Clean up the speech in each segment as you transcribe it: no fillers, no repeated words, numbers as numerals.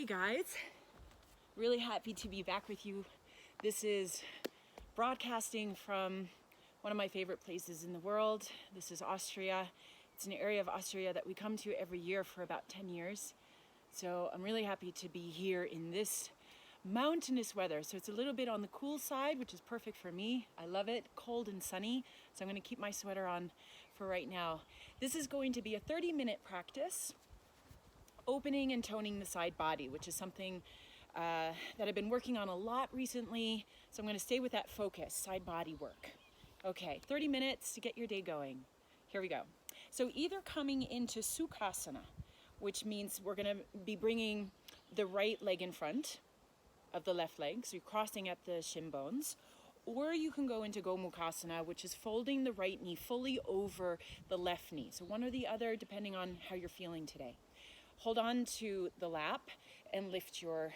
Hey guys, really happy to be back with you. This is broadcasting from one of my favorite places in the world. This is Austria. It's an area of Austria that we come to every year for about 10 years. So I'm really happy to be here in this mountainous weather. So it's a little bit on the cool side, which is perfect for me. I love it, cold and sunny. So I'm gonna keep my sweater on for right now. This is going to be a 30-minute practice, opening and toning the side body, which is something that I've been working on a lot recently. So I'm going to stay with that focus, side body work. Okay, 30 minutes to get your day going. Here we go. So either coming into Sukhasana, which means we're going to be bringing the right leg in front of the left leg, so you're crossing at the shin bones, or you can go into Gomukhasana, which is folding the right knee fully over the left knee. So one or the other, depending on how you're feeling today. Hold on to the lap and lift your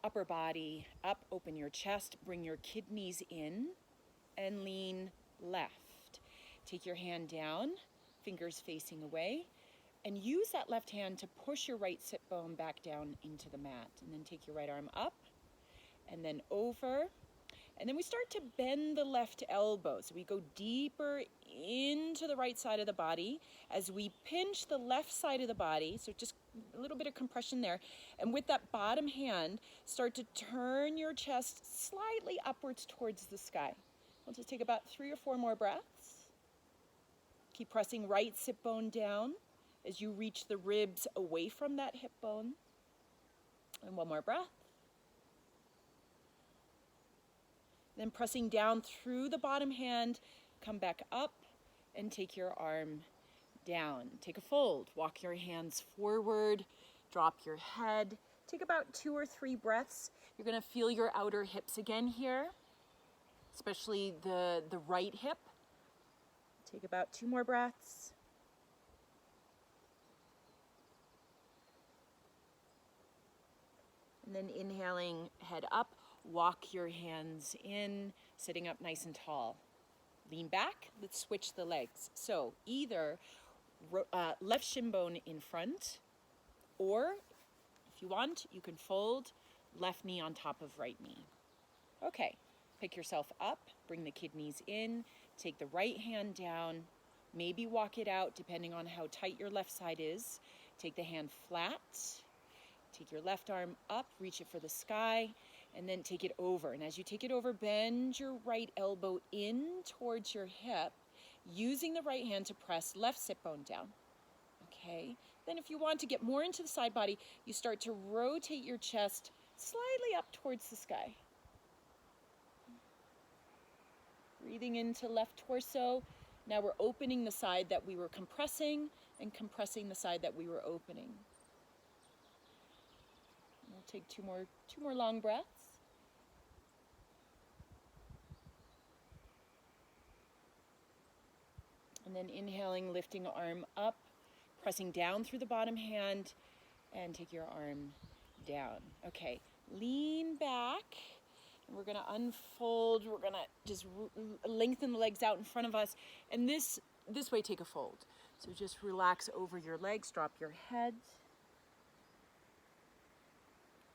upper body up, open your chest, bring your kidneys in and lean left. Take your hand down, fingers facing away, and use that left hand to push your right sit bone back down into the mat. And then take your right arm up and then over. And then we start to bend the left elbow. So we go deeper into the right side of the body as we pinch the left side of the body. So just a little bit of compression there. And with that bottom hand, start to turn your chest slightly upwards towards the sky. We'll just take about 3 or 4 more breaths. Keep pressing right sit bone down as you reach the ribs away from that hip bone. And 1 more breath. Then pressing down through the bottom hand, come back up and take your arm down. Take a fold, walk your hands forward, drop your head. Take about 2 or 3 breaths. You're gonna feel your outer hips again here, especially the right hip. Take about 2 more breaths. And then inhaling, head up. Walk your hands in, sitting up nice and tall. Lean back, let's switch the legs. So either left shin bone in front, or if you want, you can fold left knee on top of right knee. Okay, pick yourself up, bring the kidneys in, take the right hand down, maybe walk it out depending on how tight your left side is. Take the hand flat, take your left arm up, reach it for the sky, and then take it over. And as you take it over, bend your right elbow in towards your hip, using the right hand to press left sit bone down. Okay, then if you want to get more into the side body, you start to rotate your chest slightly up towards the sky. Breathing into left torso. Now we're opening the side that we were compressing and compressing the side that we were opening. We'll take two more long breaths. And then inhaling, lifting arm up, pressing down through the bottom hand, and take your arm down. Okay, lean back. And we're gonna unfold. We're gonna just lengthen the legs out in front of us. And this way, take a fold. So just relax over your legs, drop your head.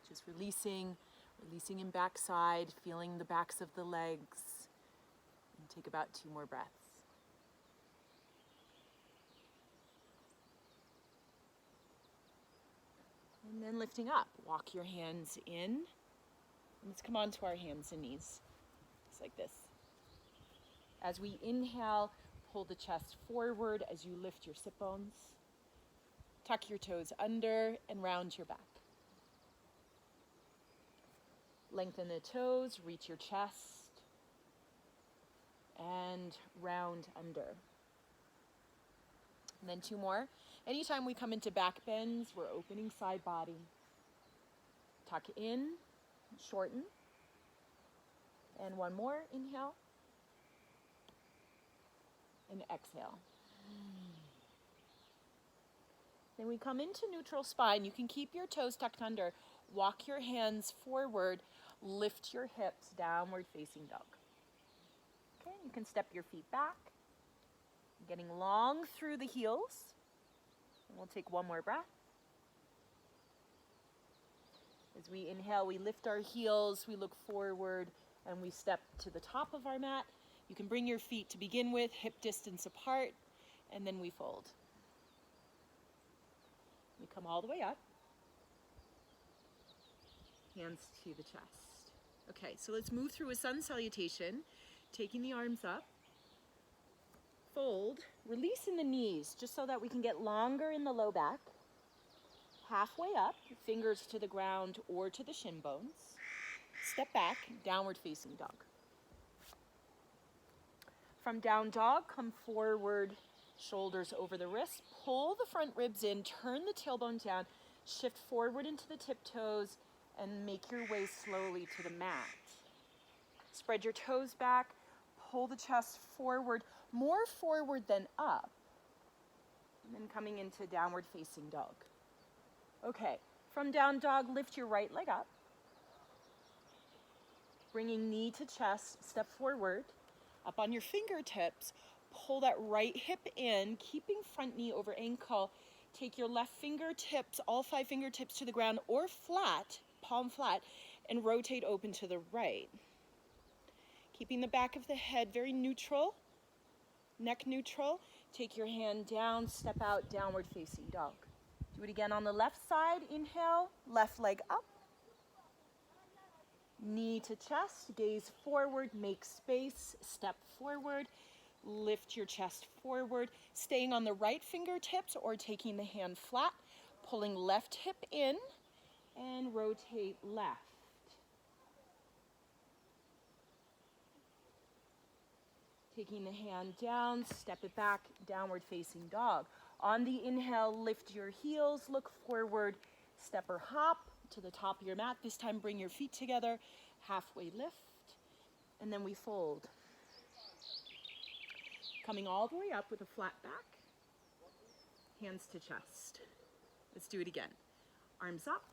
Just releasing in backside, feeling the backs of the legs. And take about 2 more breaths. And then lifting up, walk your hands in. Let's come onto our hands and knees, just like this. As we inhale, pull the chest forward as you lift your sit bones. Tuck your toes under and round your back. Lengthen the toes, reach your chest, and round under. And then 2 more. Anytime we come into back bends, we're opening side body. Tuck in, shorten. And 1 more, inhale. And exhale. Then we come into neutral spine. You can keep your toes tucked under. Walk your hands forward. Lift your hips, downward facing dog. Okay, you can step your feet back. Getting long through the heels. And we'll take 1 more breath. As we inhale, we lift our heels, we look forward, and we step to the top of our mat. You can bring your feet to begin with, hip distance apart, and then we fold. We come all the way up. Hands to the chest. Okay, so let's move through a sun salutation, taking the arms up. Fold, releasing the knees just so that we can get longer in the low back. Halfway up, fingers to the ground or to the shin bones. Step back, downward facing dog. From down dog, come forward, shoulders over the wrists. Pull the front ribs in, turn the tailbone down, shift forward into the tiptoes, and make your way slowly to the mat. Spread your toes back, pull the chest forward, more forward than up. And then coming into downward facing dog. Okay, from down dog, lift your right leg up. Bringing knee to chest, step forward. Up on your fingertips, pull that right hip in, keeping front knee over ankle. Take your left fingertips, all 5 fingertips to the ground or flat, palm flat, and rotate open to the right. Keeping the back of the head very neutral, neck neutral. Take your hand down, step out, downward facing dog. Do it again on the left side. Inhale, left leg up. Knee to chest, gaze forward, make space, step forward. Lift your chest forward, staying on the right fingertips or taking the hand flat. Pulling left hip in and rotate left. Taking the hand down, step it back, downward facing dog. On the inhale, lift your heels, look forward, step or hop to the top of your mat. This time bring your feet together, halfway lift, and then we fold. Coming all the way up with a flat back, hands to chest. Let's do it again. Arms up,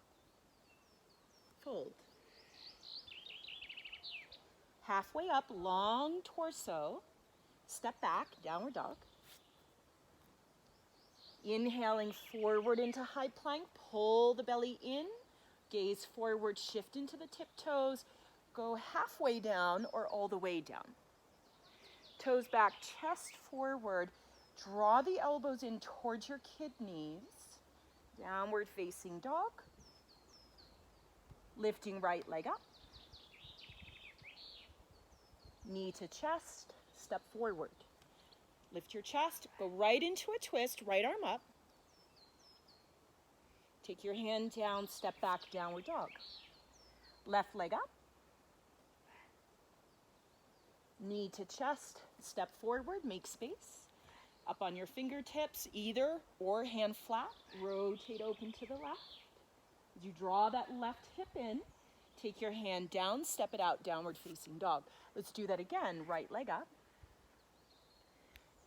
fold. Halfway up, long torso, step back, downward dog. Inhaling forward into high plank, pull the belly in, gaze forward, shift into the tiptoes, go halfway down or all the way down. Toes back, chest forward, draw the elbows in towards your kidneys, downward facing dog, lifting right leg up, knee to chest, step forward. Lift your chest, go right into a twist, right arm up. Take your hand down, step back, downward dog. Left leg up. Knee to chest, step forward, make space. Up on your fingertips, either or hand flat, rotate open to the left. As you draw that left hip in, take your hand down, step it out, downward facing dog. Let's do that again, right leg up.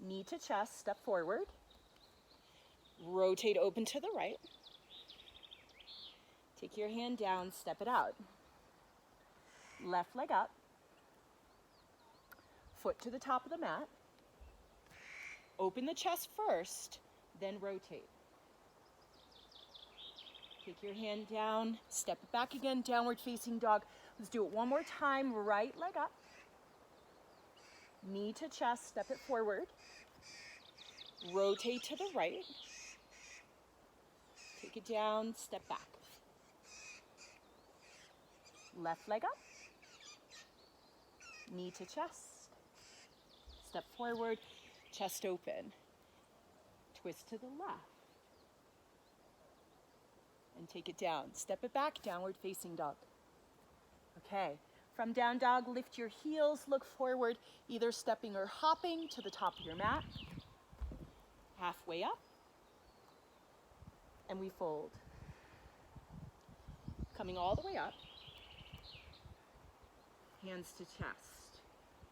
Knee to chest, step forward. Rotate open to the right. Take your hand down, step it out. Left leg up. Foot to the top of the mat. Open the chest first, then rotate. Take your hand down, step it back again, downward facing dog. Let's do it one more time, right leg up. Knee to chest, step it forward. Rotate to the right. Take it down, step back. Left leg up. Knee to chest. Step forward, chest open. Twist to the left. And take it down. Step it back, downward facing dog. Okay. From down dog, lift your heels, look forward, either stepping or hopping to the top of your mat. Halfway up. And we fold. Coming all the way up. Hands to chest.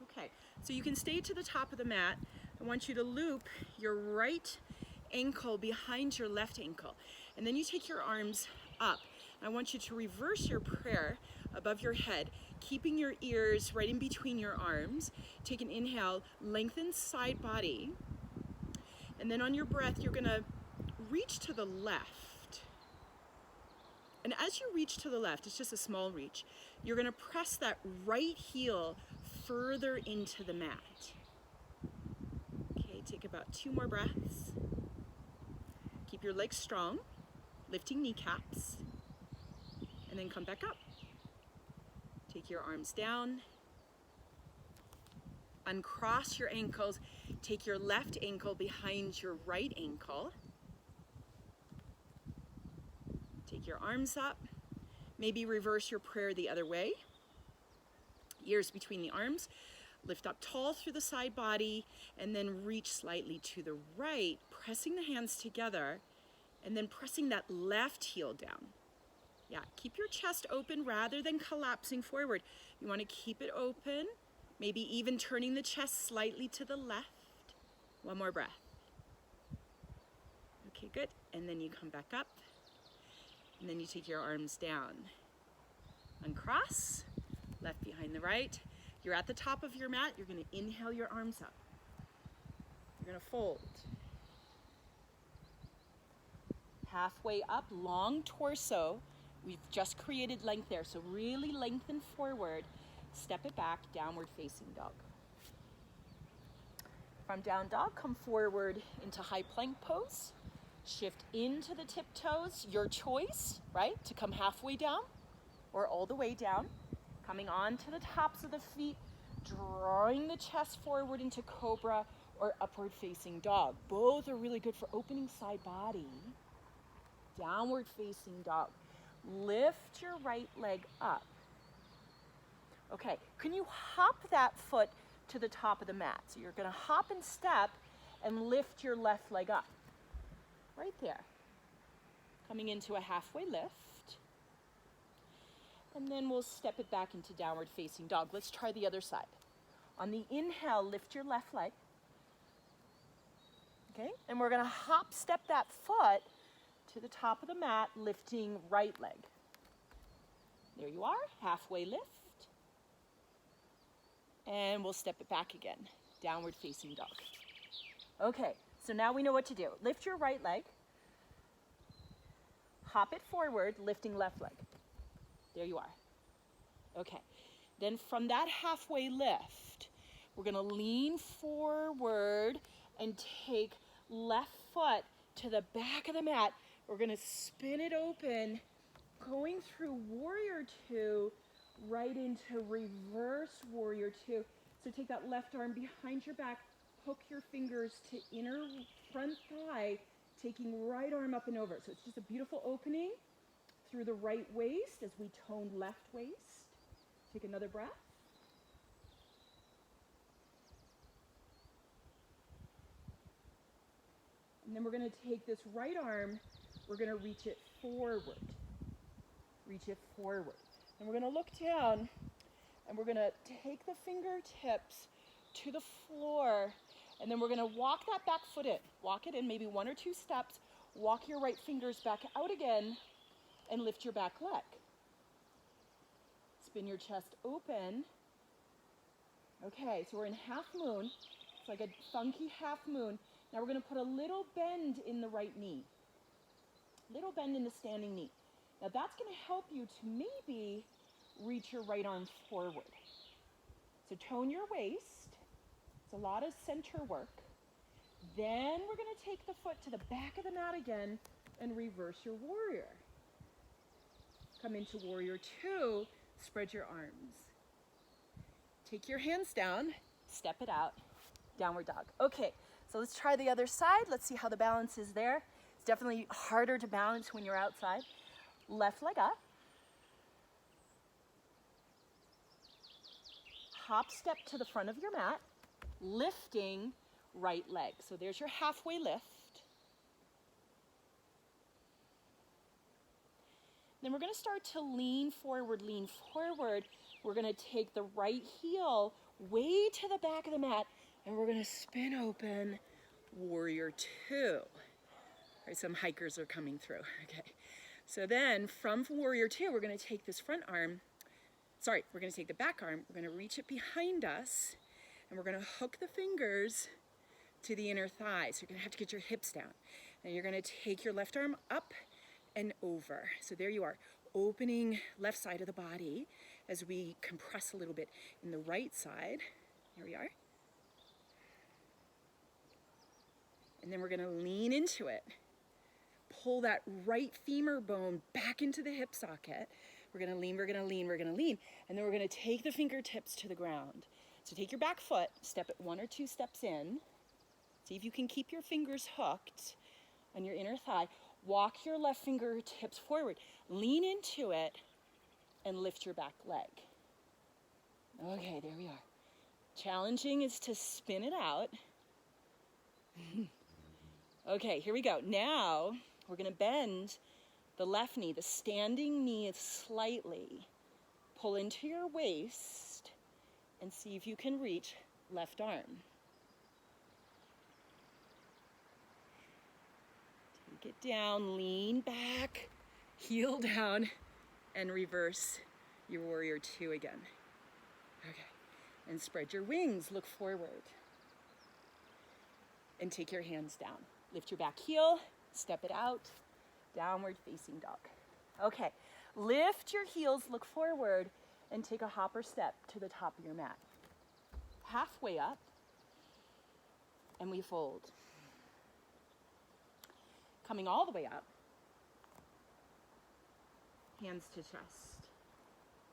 Okay, so you can stay to the top of the mat. I want you to loop your right ankle behind your left ankle. And then you take your arms up. I want you to reverse your prayer above your head, keeping your ears right in between your arms. Take an inhale, lengthen side body. And then on your breath, you're gonna reach to the left. And as you reach to the left, it's just a small reach, you're gonna press that right heel further into the mat. Okay, take about 2 more breaths. Keep your legs strong, lifting kneecaps, and then come back up. Take your arms down. Uncross your ankles. Take your left ankle behind your right ankle. Take your arms up. Maybe reverse your prayer the other way. Ears between the arms. Lift up tall through the side body and then reach slightly to the right, pressing the hands together and then pressing that left heel down. Yeah, keep your chest open rather than collapsing forward. You want to keep it open, maybe even turning the chest slightly to the left. 1 more breath. Okay, good. And then you come back up. And then you take your arms down. Uncross, left behind the right. You're at the top of your mat. You're going to inhale your arms up. You're going to fold. Halfway up, long torso. We've just created length there, so really lengthen forward. Step it back, downward facing dog. From down dog, come forward into high plank pose. Shift into the tiptoes, your choice, right? To come halfway down or all the way down. Coming onto the tops of the feet, drawing the chest forward into cobra or upward facing dog. Both are really good for opening side body. Downward facing dog. Lift your right leg up. Okay, can you hop that foot to the top of the mat? So you're gonna hop and step and lift your left leg up. Right there. Coming into a halfway lift. And then we'll step it back into downward facing dog. Let's try the other side. On the inhale, lift your left leg. Okay, and we're gonna hop step that foot to the top of the mat, lifting right leg. There you are, halfway lift. And we'll step it back again, downward facing dog. Okay, so now we know what to do. Lift your right leg, hop it forward, lifting left leg. There you are. Okay, then from that halfway lift, we're gonna lean forward and take left foot to the back of the mat. We're gonna spin it open, going through warrior 2, right into reverse warrior 2. So take that left arm behind your back, hook your fingers to inner front thigh, taking right arm up and over. So it's just a beautiful opening through the right waist as we tone left waist. Take another breath. And then we're gonna take this right arm, we're gonna reach it forward. Reach it forward. And we're gonna look down and we're gonna take the fingertips to the floor and then we're gonna walk that back foot in. Walk it in maybe 1 or 2 steps. Walk your right fingers back out again and lift your back leg. Spin your chest open. Okay, so we're in half moon. It's like a funky half moon. Now we're gonna put a little bend in the right knee. Little bend in the standing knee. Now that's gonna help you to maybe reach your right arm forward. So tone your waist. It's a lot of center work. Then we're gonna take the foot to the back of the mat again and reverse your warrior. Come into warrior 2, spread your arms. Take your hands down, step it out, downward dog. Okay, so let's try the other side. Let's see how the balance is there. It's definitely harder to balance when you're outside. Left leg up. Hop step to the front of your mat, lifting right leg. So there's your halfway lift. Then we're gonna start to lean forward, lean forward. We're gonna take the right heel way to the back of the mat and we're gonna spin open warrior 2. All right, some hikers are coming through, okay. So then from warrior 2, we're gonna take this front arm, we're gonna take the back arm, we're gonna reach it behind us and we're gonna hook the fingers to the inner thigh. So you're gonna have to get your hips down. And you're gonna take your left arm up and over. So there you are, opening left side of the body as we compress a little bit in the right side. Here we are. And then we're gonna lean into it. Pull that right femur bone back into the hip socket. We're gonna lean, we're gonna lean, we're gonna lean. And then we're gonna take the fingertips to the ground. So take your back foot, step it 1 or 2 steps in. See if you can keep your fingers hooked on your inner thigh. Walk your left fingertips forward. Lean into it and lift your back leg. Okay, there we are. Challenging is to spin it out. Okay, here we go. Now we're gonna bend the left knee, the standing knee slightly. Pull into your waist and see if you can reach left arm. Take it down, lean back, heel down, and reverse your warrior 2 again. Okay, and spread your wings, look forward. And take your hands down. Lift your back heel, step it out, downward facing dog. Okay, lift your heels, look forward, and take a hopper step to the top of your mat. Halfway up, and we fold. Coming all the way up, hands to chest.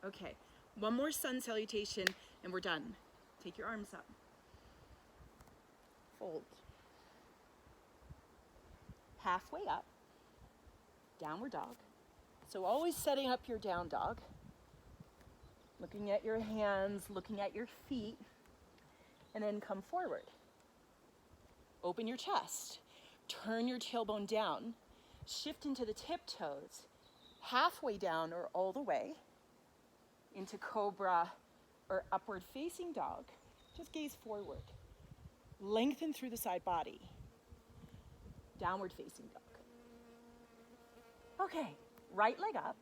Okay, one more sun salutation, and we're done. Take your arms up. Fold. Halfway up, downward dog. So always setting up your down dog. Looking at your hands, looking at your feet, and then come forward. Open your chest. Turn your tailbone down. Shift into the tiptoes. Halfway down or all the way into cobra or upward facing dog. Just gaze forward. Lengthen through the side body. Downward facing dog. Okay, right leg up.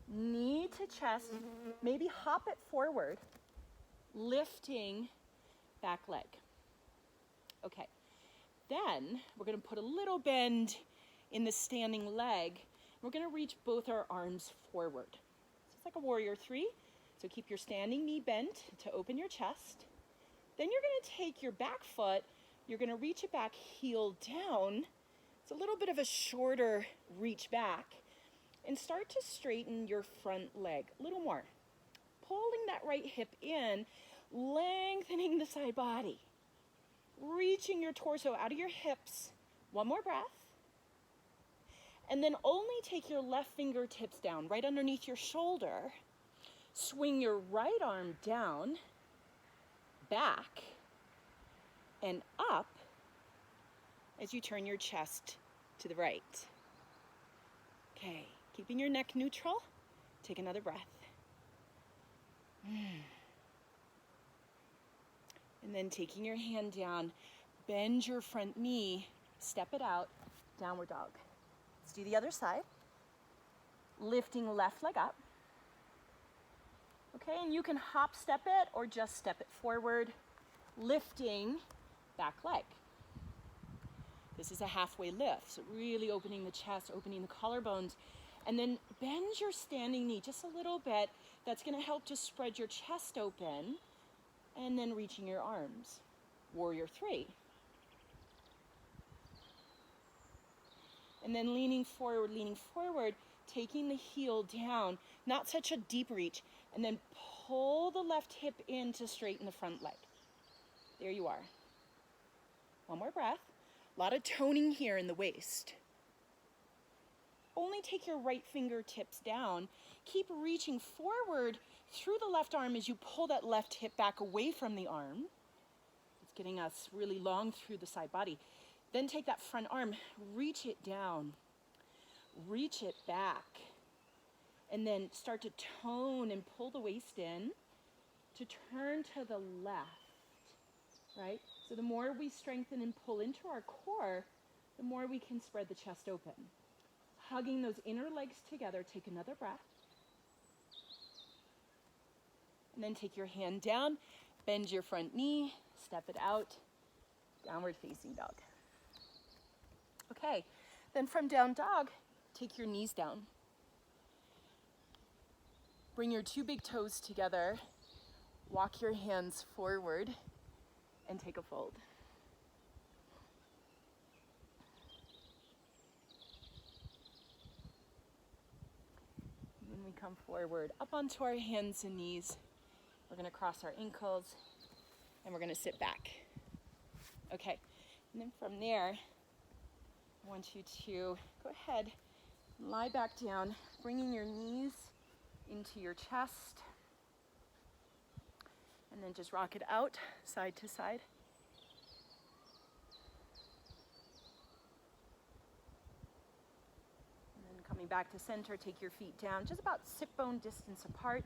Knee to chest, maybe hop it forward, lifting back leg. Okay, then we're gonna put a little bend in the standing leg. We're gonna reach both our arms forward. So it's like a warrior 3. So keep your standing knee bent to open your chest. Then you're gonna take your back foot, you're gonna reach it back, heel down. It's a little bit of a shorter reach back. And start to straighten your front leg a little more. Pulling that right hip in, lengthening the side body. Reaching your torso out of your hips. One more breath. And then only take your left fingertips down, right underneath your shoulder. Swing your right arm down, back, and up as you turn your chest to the right. Okay, keeping your neck neutral, take another breath. And then taking your hand down, bend your front knee, step it out, downward dog. Let's do the other side. Lifting left leg up. Okay, and you can hop step it or just step it forward, lifting back leg. This is a halfway lift, so really opening the chest, opening the collarbones, and then bend your standing knee just a little bit. That's gonna help to spread your chest open, and then reaching your arms. Warrior 3. And then leaning forward, taking the heel down, not such a deep reach, and then pull the left hip in to straighten the front leg. There you are. One more breath. A lot of toning here in the waist. Only take your right fingertips down. Keep reaching forward through the left arm as you pull that left hip back away from the arm. It's getting us really long through the side body. Then take that front arm, reach it down, reach it back, and then start to tone and pull the waist in to turn to the left, right? So the more we strengthen and pull into our core, the more we can spread the chest open. Hugging those inner legs together, take another breath. And then take your hand down, bend your front knee, step it out, downward facing dog. Okay, Then from down dog, take your knees down. Bring your two big toes together. Walk your hands forward and take a fold. When we come forward, up onto our hands and knees, we're going to cross our ankles and we're going to sit back. Okay, and then from there, I want you to go ahead, lie back down, bringing your knees into your chest, and then just rock it out side to side. And then coming back to center, take your feet down just about sit bone distance apart.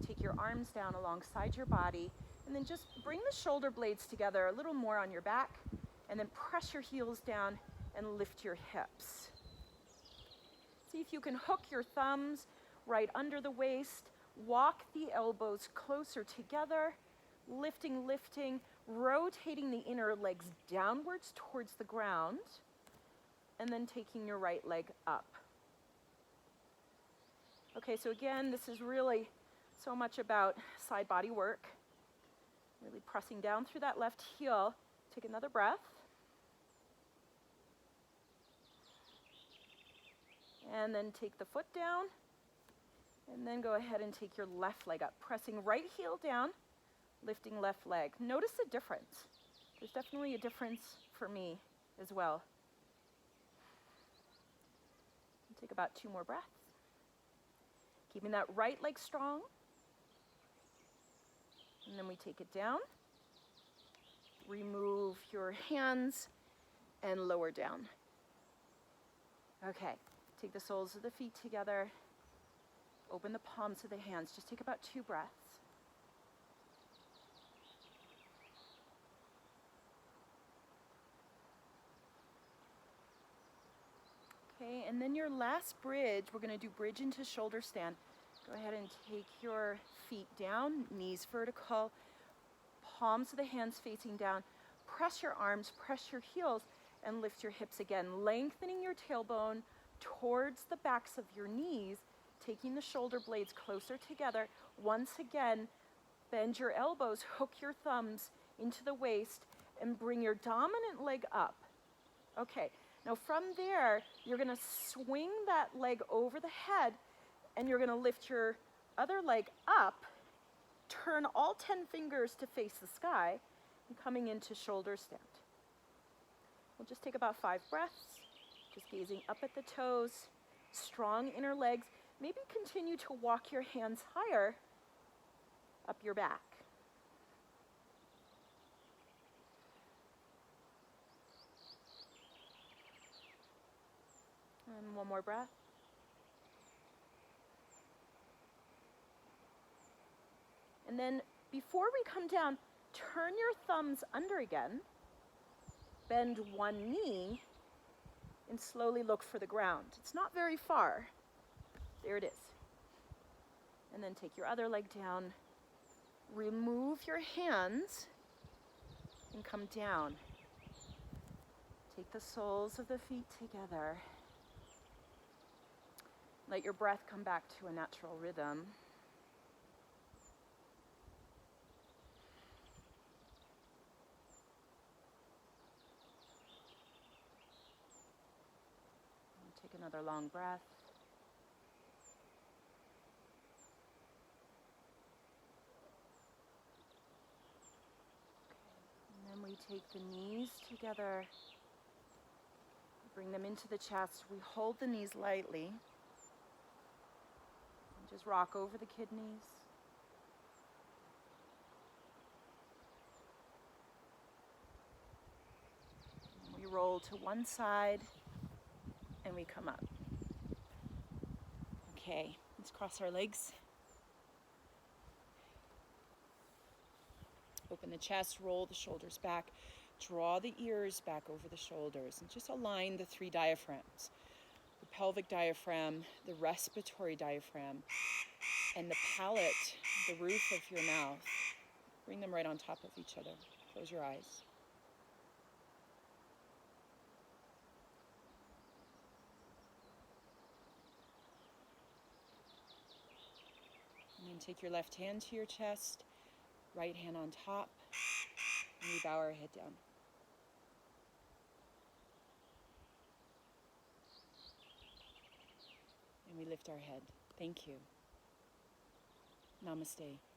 Take your arms down alongside your body, and then just bring the shoulder blades together a little more on your back, and then press your heels down and lift your hips. See if you can hook your thumbs right under the waist, walk the elbows closer together, lifting, rotating the inner legs downwards towards the ground, and then taking your right leg up. Okay, so again, this is really so much about side body work. Really pressing down through that left heel. Take another breath. And then take the foot down. And then go ahead and take your left leg up. Pressing right heel down, lifting left leg. Notice the difference. There's definitely a difference for me as well. Take about 2 more breaths. Keeping that right leg strong. And then we take it down. Remove your hands and lower down. Okay, take the soles of the feet together. Open the palms of the hands. Just take about 2 breaths. Okay, and then your last bridge, we're going to do bridge into shoulder stand. Go ahead and take your feet down, knees vertical, palms of the hands facing down. Press your arms, press your heels, and lift your hips again, lengthening your tailbone towards the backs of your knees, taking the shoulder blades closer together. Once again, bend your elbows, hook your thumbs into the waist, and bring your dominant leg up. Okay, now from there, you're going to swing that leg over the head, and you're going to lift your other leg up, turn all 10 fingers to face the sky, and coming into shoulder stand. We'll just take about 5 breaths, just gazing up at the toes, strong inner legs. Maybe continue to walk your hands higher up your back. And 1 more breath. And then before we come down, turn your thumbs under again, bend one knee, and slowly look for the ground. It's not very far. There it is. And then take your other leg down, remove your hands, and come down. Take the soles of the feet together. Let your breath come back to a natural rhythm. Take another long breath. Okay. And then we take the knees together, bring them into the chest. We hold the knees lightly. And just rock over the kidneys. And we roll to one side. And we come up. Okay, let's cross our legs. Open the chest, roll the shoulders back, draw the ears back over the shoulders, and just align the 3 diaphragms. The pelvic diaphragm, the respiratory diaphragm, and the palate, the roof of your mouth. Bring them right on top of each other. Close your eyes. And take your left hand to your chest, right hand on top, and we bow our head down. And we lift our head. Thank you. Namaste.